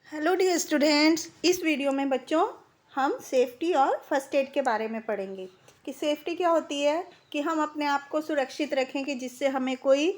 Hello dear students, इस video में बच्चों हम सेफ्टी और फर्स्ट एड के बारे में पढ़ेंगे कि सेफ्टी क्या होती है कि हम अपने आप को सुरक्षित रखें कि जिससे हमें कोई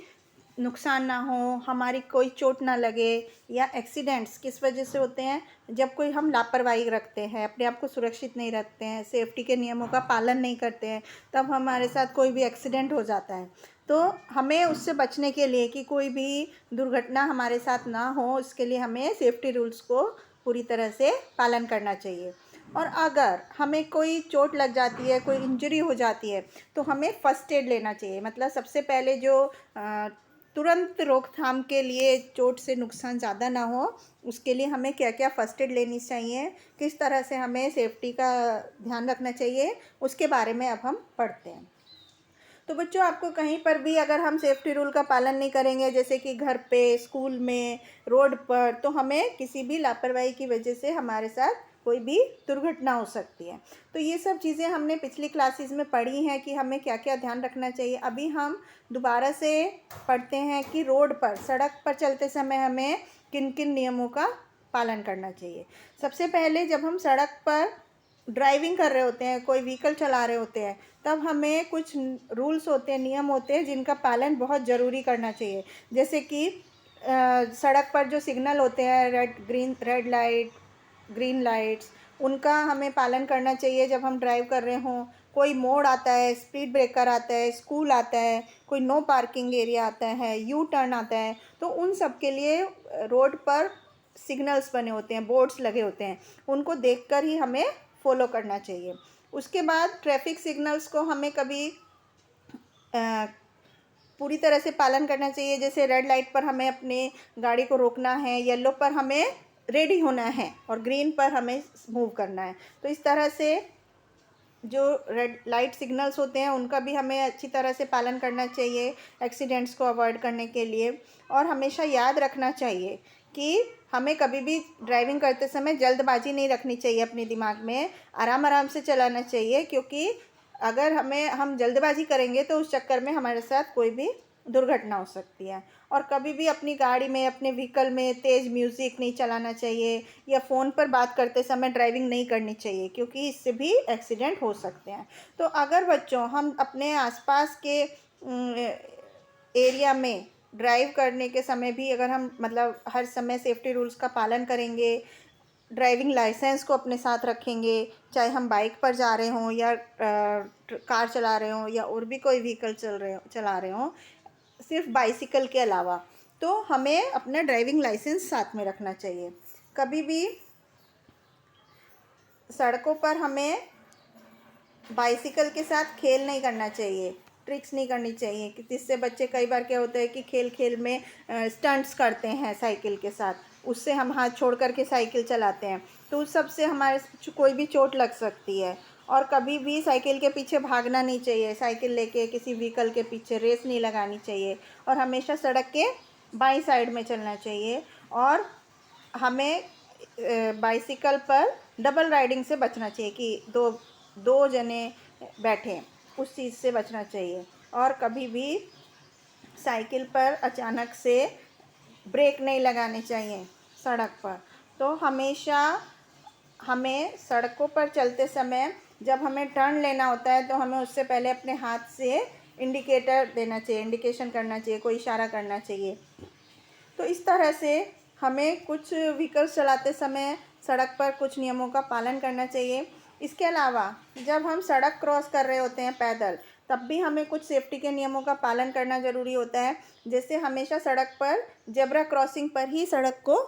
नुकसान ना हो, हमारी कोई चोट ना लगे। या एक्सीडेंट्स किस वजह से होते हैं? जब कोई हम लापरवाही रखते हैं, अपने आप को सुरक्षित नहीं रखते हैं, सेफ्टी के नियमों का पालन नहीं करते हैं, तब हमारे साथ कोई भी एक्सीडेंट हो जाता है। तो हमें उससे बचने के लिए कि कोई भी दुर्घटना हमारे साथ ना हो, उसके लिए हमें सेफ्टी रूल्स को पूरी तरह से पालन करना चाहिए। और अगर हमें कोई चोट लग जाती है, कोई इंजरी हो जाती है, तो हमें फ़र्स्ट एड लेना चाहिए। मतलब सबसे पहले जो तुरंत रोकथाम के लिए, चोट से नुकसान ज़्यादा ना हो, उसके लिए हमें क्या क्या फ़र्स्ट एड लेनी चाहिए, किस तरह से हमें सेफ्टी का ध्यान रखना चाहिए, उसके बारे में अब हम पढ़ते हैं। तो बच्चों, आपको कहीं पर भी अगर हम सेफ्टी रूल का पालन नहीं करेंगे, जैसे कि घर पे, स्कूल में, रोड पर, तो हमें किसी भी लापरवाही की वजह से हमारे साथ कोई भी दुर्घटना हो सकती है। तो ये सब चीज़ें हमने पिछली क्लासेस में पढ़ी हैं कि हमें क्या क्या ध्यान रखना चाहिए। अभी हम दोबारा से पढ़ते हैं कि रोड पर, सड़क पर चलते समय हमें किन किन नियमों का पालन करना चाहिए। सबसे पहले जब हम सड़क पर ड्राइविंग कर रहे होते हैं, कोई व्हीकल चला रहे होते हैं, तब हमें कुछ रूल्स होते हैं, नियम होते हैं जिनका पालन बहुत ज़रूरी करना चाहिए। जैसे कि सड़क पर जो सिग्नल होते हैं, रेड लाइट, ग्रीन लाइट्स, उनका हमें पालन करना चाहिए जब हम ड्राइव कर रहे हों। कोई मोड़ आता है, स्पीड ब्रेकर आता है, स्कूल आता है, कोई नो पार्किंग एरिया आता है, यू टर्न आता है, तो उन सब के लिए रोड पर सिग्नल्स बने होते हैं, बोर्ड्स लगे होते हैं, उनको देखकर ही हमें फॉलो करना चाहिए। उसके बाद ट्रैफिक सिग्नल्स को हमें कभी पूरी तरह से पालन करना चाहिए। जैसे रेड लाइट पर हमें अपने गाड़ी को रोकना है, येलो पर हमें रेडी होना है और ग्रीन पर हमें मूव करना है। तो इस तरह से जो रेड लाइट सिग्नल्स होते हैं उनका भी हमें अच्छी तरह से पालन करना चाहिए एक्सीडेंट्स को अवॉइड करने के लिए। और हमेशा याद रखना चाहिए कि हमें कभी भी ड्राइविंग करते समय जल्दबाजी नहीं रखनी चाहिए अपने दिमाग में, आराम आराम से चलाना चाहिए, क्योंकि अगर हम जल्दबाजी करेंगे तो उस चक्कर में हमारे साथ कोई भी दुर्घटना हो सकती है। और कभी भी अपनी गाड़ी में, अपने व्हीकल में तेज़ म्यूज़िक नहीं चलाना चाहिए या फ़ोन पर बात करते समय ड्राइविंग नहीं करनी चाहिए, क्योंकि इससे भी एक्सीडेंट हो सकते हैं। तो अगर बच्चों हम अपने आसपास के एरिया में ड्राइव करने के समय भी अगर हम मतलब हर समय सेफ्टी रूल्स का पालन करेंगे, ड्राइविंग लाइसेंस को अपने साथ रखेंगे, चाहे हम बाइक पर जा रहे हों या कार चला रहे हों या और भी कोई व्हीकल चला रहे हों, सिर्फ बाइसिकल के अलावा, तो हमें अपना ड्राइविंग लाइसेंस साथ में रखना चाहिए। कभी भी सड़कों पर हमें बाइसिकल के साथ खेल नहीं करना चाहिए, ट्रिक्स नहीं करनी चाहिए, कि जिससे बच्चे, कई बार क्या होता है कि खेल खेल में स्टंट्स करते हैं साइकिल के साथ, उससे हम हाथ छोड़ करके साइकिल चलाते हैं, तो उस सब से हमारे कोई भी चोट लग सकती है। और कभी भी साइकिल के पीछे भागना नहीं चाहिए, साइकिल लेके किसी व्हीकल के पीछे रेस नहीं लगानी चाहिए, और हमेशा सड़क के बाईं साइड में चलना चाहिए। और हमें बाइसिकल पर डबल राइडिंग से बचना चाहिए कि दो दो जने बैठें, उस चीज़ से बचना चाहिए। और कभी भी साइकिल पर अचानक से ब्रेक नहीं लगाने चाहिए सड़क पर। तो हमेशा हमें सड़कों पर चलते समय जब हमें टर्न लेना होता है तो हमें उससे पहले अपने हाथ से इंडिकेटर देना चाहिए, इंडिकेशन करना चाहिए, कोई इशारा करना चाहिए। तो इस तरह से हमें कुछ व्हीकल्स चलाते समय सड़क पर कुछ नियमों का पालन करना चाहिए। इसके अलावा जब हम सड़क क्रॉस कर रहे होते हैं पैदल, तब भी हमें कुछ सेफ्टी के नियमों का पालन करना ज़रूरी होता है। जैसे हमेशा सड़क पर जेब्रा क्रॉसिंग पर ही सड़क को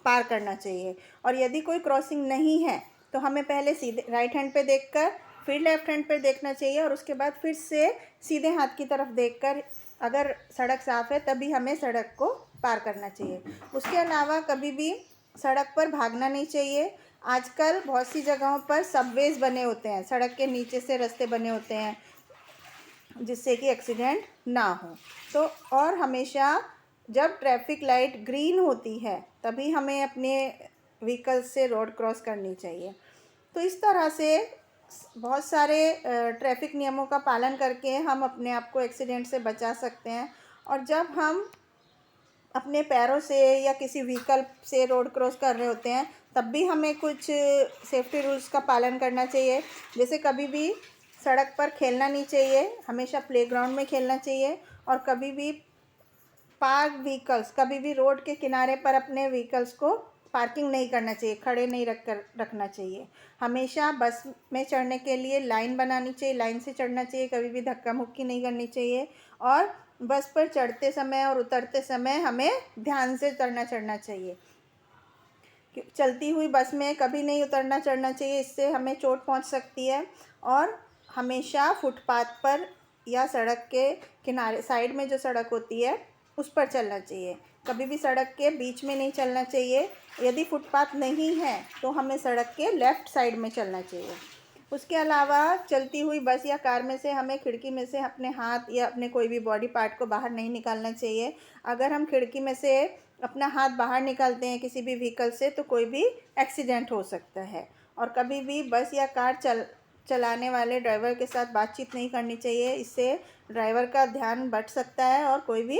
पार करना चाहिए, और यदि कोई क्रॉसिंग नहीं है तो हमें पहले सीधे राइट हैंड पे देखकर फिर लेफ्ट हैंड पे देखना चाहिए, और उसके बाद फिर से सीधे हाथ की तरफ देखकर, अगर सड़क साफ़ है तभी हमें सड़क को पार करना चाहिए। उसके अलावा कभी भी सड़क पर भागना नहीं चाहिए। आजकल बहुत सी जगहों पर सबवेज बने होते हैं, सड़क के नीचे से रास्ते बने होते हैं, जिससे कि एक्सीडेंट ना हो। तो और हमेशा जब ट्रैफिक लाइट ग्रीन होती है तभी हमें अपने व्हीकल से रोड क्रॉस करनी चाहिए। तो इस तरह से बहुत सारे ट्रैफिक नियमों का पालन करके हम अपने आप को एक्सीडेंट से बचा सकते हैं। और जब हम अपने पैरों से या किसी व्हीकल से रोड क्रॉस कर रहे होते हैं, तब भी हमें कुछ सेफ्टी रूल्स का पालन करना चाहिए। जैसे कभी भी सड़क पर खेलना नहीं चाहिए, हमेशा प्लेग्राउंड में खेलना चाहिए। और कभी भी पार्क व्हीकल्स, कभी भी रोड के किनारे पर अपने व्हीकल्स को पार्किंग नहीं करना चाहिए, खड़े नहीं रखना चाहिए। हमेशा बस में चढ़ने के लिए लाइन बनानी चाहिए, लाइन से चढ़ना चाहिए, कभी भी धक्का मुक्की नहीं करनी चाहिए। और बस पर चढ़ते समय और उतरते समय हमें ध्यान से चढ़ना चाहिए। चलती हुई बस में कभी नहीं उतरना चढ़ना चाहिए, इससे हमें चोट पहुंच सकती है। और हमेशा फुटपाथ पर या सड़क के किनारे, साइड में जो सड़क होती है उस पर चलना चाहिए, कभी भी सड़क के बीच में नहीं चलना चाहिए। यदि फुटपाथ नहीं है तो हमें सड़क के लेफ़्ट साइड में चलना चाहिए। उसके अलावा चलती हुई बस या कार में से हमें खिड़की में से अपने हाथ या अपने कोई भी बॉडी पार्ट को बाहर नहीं निकालना चाहिए। अगर हम खिड़की में से अपना हाथ बाहर निकालते हैं किसी भी व्हीकल से तो कोई भी एक्सीडेंट हो सकता है। और कभी भी बस या कार चलाने वाले ड्राइवर के साथ बातचीत नहीं करनी चाहिए, इससे ड्राइवर का ध्यान भटक सकता है और कोई भी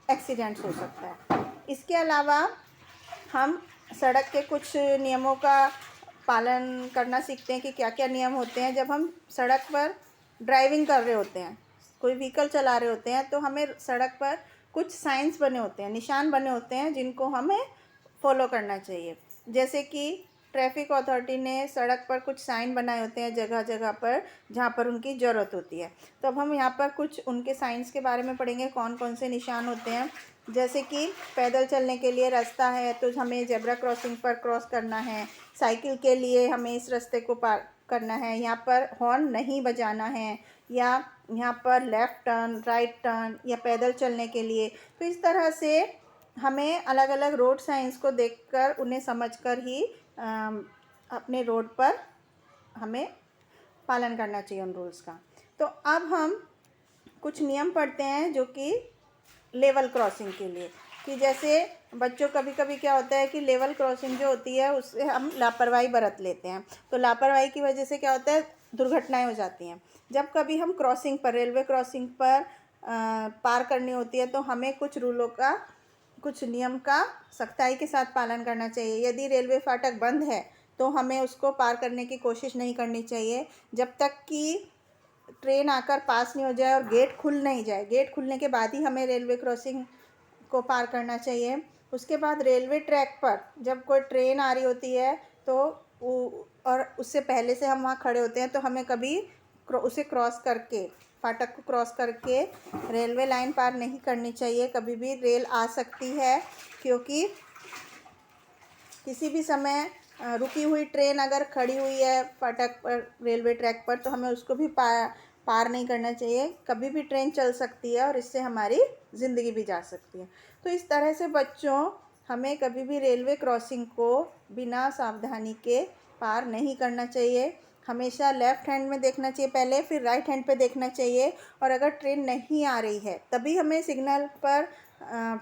एक्सीडेंट्स हो सकता है। इसके अलावा हम सड़क के कुछ नियमों का पालन करना सीखते हैं कि क्या क्या नियम होते हैं। जब हम सड़क पर ड्राइविंग कर रहे होते हैं, कोई व्हीकल चला रहे होते हैं, तो हमें सड़क पर कुछ साइंस बने होते हैं, निशान बने होते हैं जिनको हमें फॉलो करना चाहिए। जैसे कि ट्रैफिक अथॉरिटी ने सड़क पर कुछ साइन बनाए होते हैं जगह जगह पर, जहाँ पर उनकी ज़रूरत होती है। तो अब हम यहाँ पर कुछ उनके साइंस के बारे में पढ़ेंगे, कौन कौन से निशान होते हैं। जैसे कि पैदल चलने के लिए रास्ता है तो हमें जेब्रा क्रॉसिंग पर क्रॉस करना है। साइकिल के लिए हमें इस रास्ते को पार करना है, यहाँ पर हॉर्न नहीं बजाना है, या यहाँ पर लेफ़्ट टर्न, राइट टर्न, या पैदल चलने के लिए। तो इस तरह से हमें अलग अलग रोड साइंस को देखकर उन्हें समझकर ही अपने रोड पर हमें पालन करना चाहिए उन रूल्स का। तो अब हम कुछ नियम पढ़ते हैं जो कि लेवल क्रॉसिंग के लिए, कि जैसे बच्चों कभी कभी क्या होता है कि लेवल क्रॉसिंग जो होती है उससे हम लापरवाही बरत लेते हैं, तो लापरवाही की वजह से क्या होता है, दुर्घटनाएं हो जाती हैं। जब कभी हम क्रॉसिंग पर, रेलवे क्रॉसिंग पर पार करनी होती है तो हमें कुछ रूलों का, कुछ नियम का सख्ताई के साथ पालन करना चाहिए। यदि रेलवे फाटक बंद है तो हमें उसको पार करने की कोशिश नहीं करनी चाहिए जब तक कि ट्रेन आकर पास नहीं हो जाए और गेट खुल नहीं जाए। गेट खुलने के बाद ही हमें रेलवे क्रॉसिंग को पार करना चाहिए। उसके बाद रेलवे ट्रैक पर जब कोई ट्रेन आ रही होती है तो और उससे पहले से हम वहाँ खड़े होते हैं तो हमें कभी उसे क्रॉस करके, फाटक को क्रॉस करके रेलवे लाइन पार नहीं करनी चाहिए। कभी भी रेल आ सकती है, क्योंकि किसी भी समय रुकी हुई ट्रेन अगर खड़ी हुई है फाटक पर, रेलवे ट्रैक पर, तो हमें उसको भी पार नहीं करना चाहिए। कभी भी ट्रेन चल सकती है और इससे हमारी ज़िंदगी भी जा सकती है। तो इस तरह से बच्चों, हमें कभी भी रेलवे क्रॉसिंग को बिना सावधानी के पार नहीं करना चाहिए। हमेशा लेफ़्ट हैंड में देखना चाहिए पहले, फिर राइट हैंड पे देखना चाहिए। और अगर ट्रेन नहीं आ रही है तभी हमें सिग्नल पर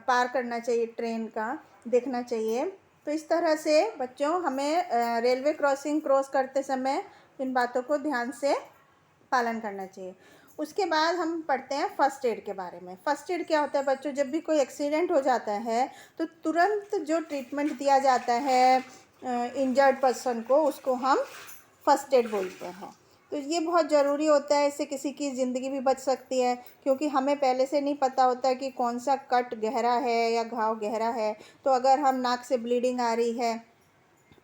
पार करना चाहिए, ट्रेन का देखना चाहिए। तो इस तरह से बच्चों हमें रेलवे क्रॉसिंग क्रॉस करते समय इन बातों को ध्यान से पालन करना चाहिए। उसके बाद हम पढ़ते हैं फ़र्स्ट एड के बारे में। फ़र्स्ट एड क्या होता है बच्चों, जब भी कोई एक्सीडेंट हो जाता है तो तुरंत जो ट्रीटमेंट दिया जाता है इंजर्ड पर्सन को, उसको हम फ़र्स्ट एड बोलते हैं। तो ये बहुत ज़रूरी होता है, इससे किसी की ज़िंदगी भी बच सकती है, क्योंकि हमें पहले से नहीं पता होता कि कौन सा कट गहरा है या घाव गहरा है। तो अगर हम नाक से ब्लीडिंग आ रही है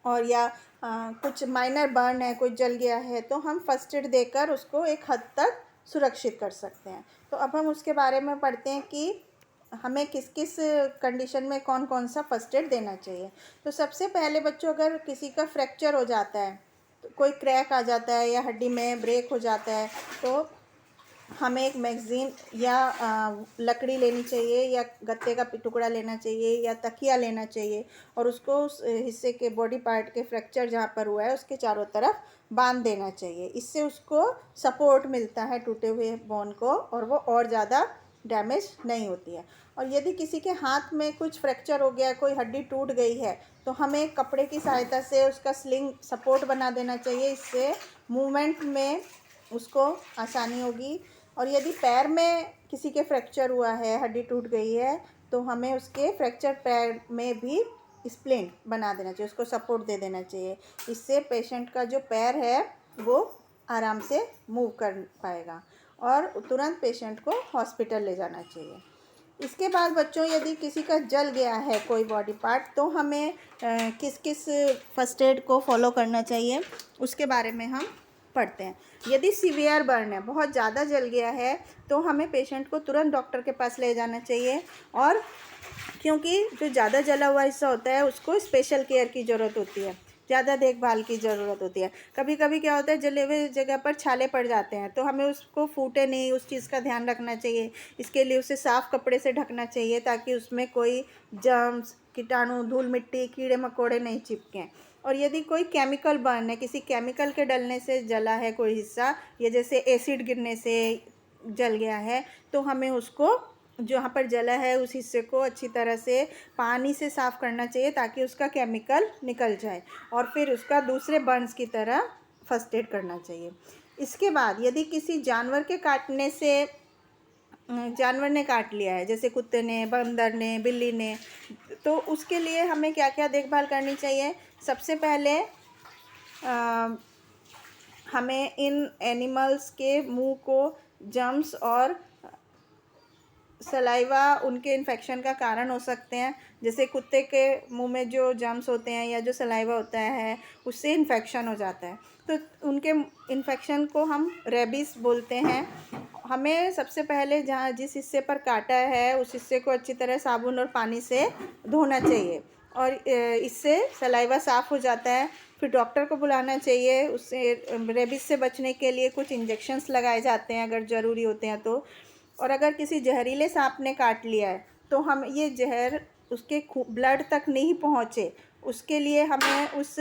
और या कुछ माइनर बर्न है, कुछ जल गया है, तो हम फ़र्स्ट एड देकर उसको एक हद तक सुरक्षित कर सकते हैं। तो अब हम उसके बारे में पढ़ते हैं कि हमें किस किस कंडीशन में कौन कौन सा फ़र्स्ट एड देना चाहिए। तो सबसे पहले बच्चों, अगर किसी का फ्रैक्चर हो जाता है, तो कोई क्रैक आ जाता है या हड्डी में ब्रेक हो जाता है, तो हमें एक मैगज़ीन या लकड़ी लेनी चाहिए या गत्ते का टुकड़ा लेना चाहिए या तकिया लेना चाहिए और उसको उस हिस्से के बॉडी पार्ट के फ्रैक्चर जहाँ पर हुआ है उसके चारों तरफ बांध देना चाहिए। इससे उसको सपोर्ट मिलता है टूटे हुए बोन को, और वो और ज़्यादा डैमेज नहीं होती है। और यदि किसी के हाथ में कुछ फ्रैक्चर हो गया, कोई हड्डी टूट गई है, तो हमें कपड़े की सहायता से उसका स्लिंग सपोर्ट बना देना चाहिए। इससे मूवमेंट में उसको आसानी होगी। और यदि पैर में किसी के फ्रैक्चर हुआ है, हड्डी टूट गई है, तो हमें उसके फ्रैक्चर पैर में भी स्प्लिंट बना देना चाहिए, उसको सपोर्ट दे देना चाहिए। इससे पेशेंट का जो पैर है वो आराम से मूव कर पाएगा और तुरंत पेशेंट को हॉस्पिटल ले जाना चाहिए। इसके बाद बच्चों, यदि किसी का जल गया है कोई बॉडी पार्ट, तो हमें किस किस फर्स्ट एड को फॉलो करना चाहिए उसके बारे में हम पढ़ते हैं। यदि सीवियर बर्न है, बहुत ज़्यादा जल गया है, तो हमें पेशेंट को तुरंत डॉक्टर के पास ले जाना चाहिए। और क्योंकि जो ज़्यादा जला हुआ हिस्सा होता है उसको स्पेशल केयर की ज़रूरत होती है, ज़्यादा देखभाल की ज़रूरत होती है। कभी कभी क्या होता है, जले हुए जगह पर छाले पड़ जाते हैं, तो हमें उसको फूटे नहीं, उस चीज़ का ध्यान रखना चाहिए। इसके लिए उसे साफ़ कपड़े से ढकना चाहिए ताकि उसमें कोई जर्म्स, कीटाणु, धूल मिट्टी, कीड़े मकोड़े नहीं चिपकें। और यदि कोई केमिकल बर्न है, किसी केमिकल के डलने से जला है कोई हिस्सा, या जैसे एसिड गिरने से जल गया है, तो हमें उसको जहाँ पर जला है उस हिस्से को अच्छी तरह से पानी से साफ़ करना चाहिए ताकि उसका केमिकल निकल जाए, और फिर उसका दूसरे बर्न्स की तरह फर्स्ट एड करना चाहिए। इसके बाद यदि किसी जानवर के काटने से, जानवर ने काट लिया है, जैसे कुत्ते ने, बंदर ने, बिल्ली ने, तो उसके लिए हमें क्या क्या देखभाल करनी चाहिए। सबसे पहले हमें इन एनिमल्स के मुंह को जर्म्स और सलाइवा उनके इन्फेक्शन का कारण हो सकते हैं। जैसे कुत्ते के मुंह में जो जर्म्स होते हैं या जो सलाइवा होता है उससे इन्फेक्शन हो जाता है, तो उनके इन्फेक्शन को हम रेबीज़ बोलते हैं। हमें सबसे पहले जहाँ जिस हिस्से पर काटा है उस हिस्से को अच्छी तरह साबुन और पानी से धोना चाहिए, और इससे सलाइवा साफ़ हो जाता है। फिर डॉक्टर को बुलाना चाहिए। उससे रेबीज़ से बचने के लिए कुछ इंजेक्शन्स लगाए जाते हैं अगर ज़रूरी होते हैं तो। और अगर किसी जहरीले सांप ने काट लिया है तो हम ये जहर उसके ब्लड तक नहीं पहुँचे, उसके लिए हमें उस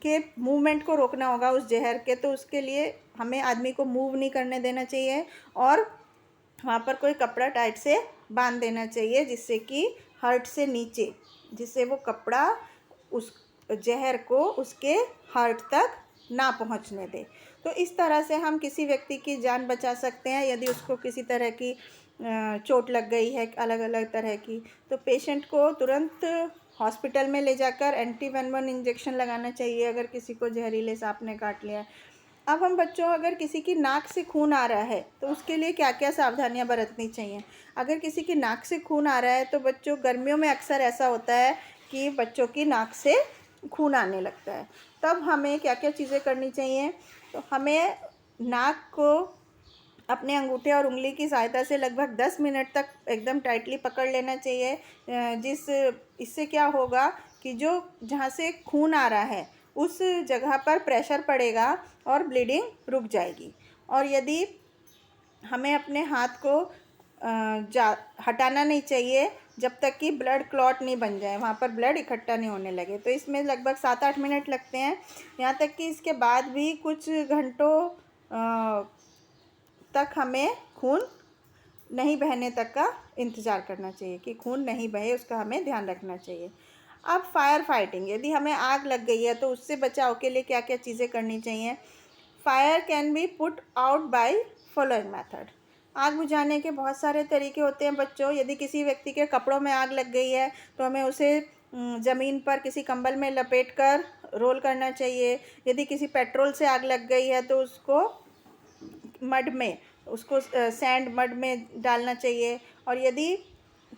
के मूवमेंट को रोकना होगा उस जहर के, तो उसके लिए हमें आदमी को मूव नहीं करने देना चाहिए और वहाँ पर कोई कपड़ा टाइट से बांध देना चाहिए, जिससे कि हार्ट से नीचे, जिससे वो कपड़ा उस जहर को उसके हार्ट तक ना पहुँचने दे। तो इस तरह से हम किसी व्यक्ति की जान बचा सकते हैं। यदि उसको किसी तरह की चोट लग गई है अलग अलग तरह की, तो पेशेंट को तुरंत हॉस्पिटल में ले जाकर एंटी-वेनम इंजेक्शन लगाना चाहिए अगर किसी को जहरीले सांप ने काट लिया है। अब हम बच्चों, अगर किसी की नाक से खून आ रहा है तो उसके लिए क्या क्या सावधानियां बरतनी चाहिए। अगर किसी की नाक से खून आ रहा है तो बच्चों, गर्मियों में अक्सर ऐसा होता है कि बच्चों की नाक से खून आने लगता है, तब हमें क्या क्या चीज़ें करनी चाहिए। तो हमें नाक को अपने अंगूठे और उंगली की सहायता से लगभग 10 मिनट तक एकदम टाइटली पकड़ लेना चाहिए। इससे क्या होगा कि जो जहाँ से खून आ रहा है उस जगह पर प्रेशर पड़ेगा और ब्लीडिंग रुक जाएगी। और यदि हमें अपने हाथ को हटाना नहीं चाहिए जब तक कि ब्लड क्लॉट नहीं बन जाए, वहाँ पर ब्लड इकट्ठा नहीं होने लगे। तो इसमें लगभग 7-8 मिनट लगते हैं, यहाँ तक कि इसके बाद भी कुछ घंटों तक हमें खून नहीं बहने तक का इंतज़ार करना चाहिए, कि खून नहीं बहे उसका हमें ध्यान रखना चाहिए। अब फायर फाइटिंग, यदि हमें आग लग गई है तो उससे बचाव के लिए क्या क्या चीज़ें करनी चाहिए। Fire can be put out by following method. आग बुझाने के बहुत सारे तरीके होते हैं बच्चों। यदि किसी व्यक्ति के कपड़ों में आग लग गई है तो हमें उसे ज़मीन पर किसी कंबल में लपेटकर रोल करना चाहिए। यदि किसी पेट्रोल से आग लग गई है तो उसको मड में, उसको सैंड मड में डालना चाहिए। और यदि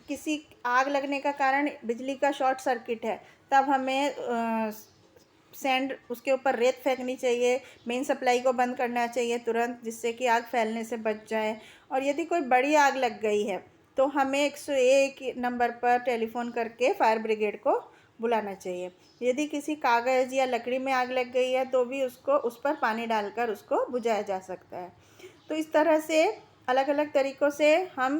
किसी आग लगने का कारण बिजली का शॉर्ट सर्किट है तब हमें सैंड, उसके ऊपर रेत फेंकनी चाहिए, मेन सप्लाई को बंद करना चाहिए तुरंत, जिससे कि आग फैलने से बच जाए। और यदि कोई बड़ी आग लग गई है तो हमें 101 नंबर पर टेलीफोन करके फायर ब्रिगेड को बुलाना चाहिए। यदि किसी कागज़ या लकड़ी में आग लग गई है तो भी उस पर पानी डालकर उसको बुझाया जा सकता है। तो इस तरह से अलग अलग तरीक़ों से हम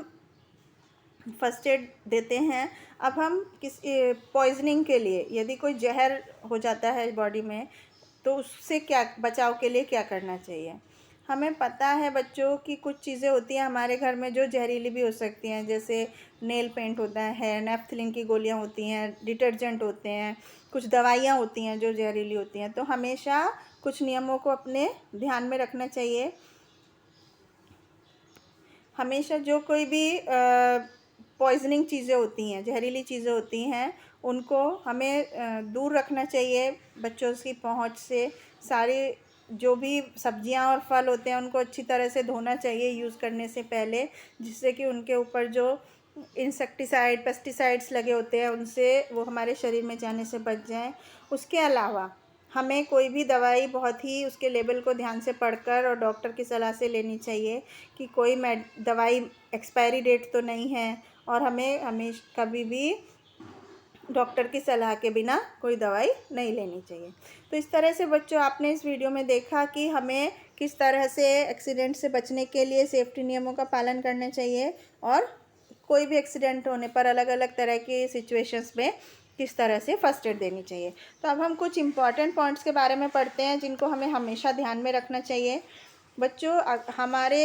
फर्स्ट एड देते हैं। अब हम पॉइजनिंग के लिए, यदि कोई जहर हो जाता है बॉडी में तो उससे क्या बचाव के लिए क्या करना चाहिए। हमें पता है बच्चों कि कुछ चीज़ें होती हैं हमारे घर में जो जहरीली भी हो सकती हैं, जैसे नेल पेंट होता है, नेफ्थलिन की गोलियां होती हैं, डिटर्जेंट होते हैं, कुछ दवाइयाँ होती हैं जो जहरीली होती हैं। तो हमेशा कुछ नियमों को अपने ध्यान में रखना चाहिए। हमेशा जो कोई भी पॉइजनिंग चीज़ें होती हैं, जहरीली चीज़ें होती हैं, उनको हमें दूर रखना चाहिए बच्चों की पहुंच से। सारी जो भी सब्जियां और फल होते हैं उनको अच्छी तरह से धोना चाहिए यूज़ करने से पहले, जिससे कि उनके ऊपर जो इंसेक्टिसाइड पेस्टिसाइड्स लगे होते हैं उनसे वो हमारे शरीर में जाने से बच जाएं। उसके अलावा हमें कोई भी दवाई बहुत ही उसके लेबल को ध्यान से पढ़कर और डॉक्टर की सलाह से लेनी चाहिए कि कोई दवाई एक्सपायरी डेट तो नहीं है, और हमें कभी भी डॉक्टर की सलाह के बिना कोई दवाई नहीं लेनी चाहिए। तो इस तरह से बच्चों आपने इस वीडियो में देखा कि हमें किस तरह से एक्सीडेंट से बचने के लिए सेफ्टी नियमों का पालन करना चाहिए, और कोई भी एक्सीडेंट होने पर अलग अलग तरह के सिचुएशंस में किस तरह से फर्स्ट एड देनी चाहिए। तो अब हम कुछ इम्पॉर्टेंट पॉइंट्स के बारे में पढ़ते हैं जिनको हमें हमेशा ध्यान में रखना चाहिए। बच्चों हमारे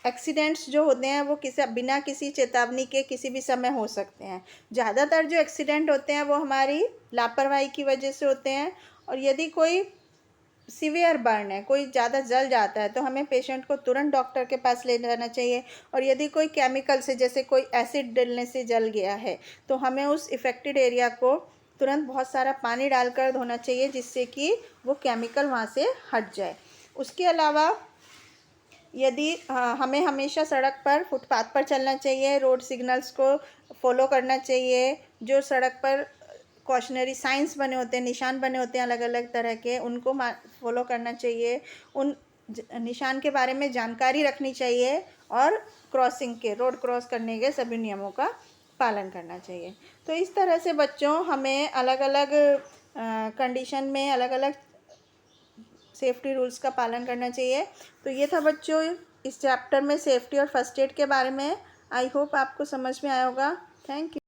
एक्सीडेंट्स जो होते हैं वो बिना किसी चेतावनी के किसी भी समय हो सकते हैं। ज़्यादातर जो एक्सीडेंट होते हैं वो हमारी लापरवाही की वजह से होते हैं, और यदि कोई सीवियर बर्न है, कोई ज़्यादा जल जाता है, तो हमें पेशेंट को तुरंत डॉक्टर के पास ले जाना चाहिए। और यदि कोई केमिकल से, जैसे कोई एसिड डलने से जल गया है, तो हमें उस इफ़ेक्टेड एरिया को तुरंत बहुत सारा पानी डालकर धोना चाहिए, जिससे कि वो केमिकल वहाँ से हट जाए। उसके अलावा यदि हमें हमेशा सड़क पर फुटपाथ पर चलना चाहिए, रोड सिग्नल्स को फॉलो करना चाहिए। जो सड़क पर कॉशनरी साइंस बने होते हैं, निशान बने होते हैं अलग अलग तरह के, उनको फॉलो करना चाहिए। उन निशान के बारे में जानकारी रखनी चाहिए, और रोड क्रॉस करने के सभी नियमों का पालन करना चाहिए। तो इस तरह से बच्चों हमें अलग अलग कंडीशन में अलग अलग सेफ्टी रूल्स का पालन करना चाहिए। तो ये था बच्चों इस चैप्टर में सेफ्टी और फर्स्ट एड के बारे में। आई होप आपको समझ में आया होगा। Thank you.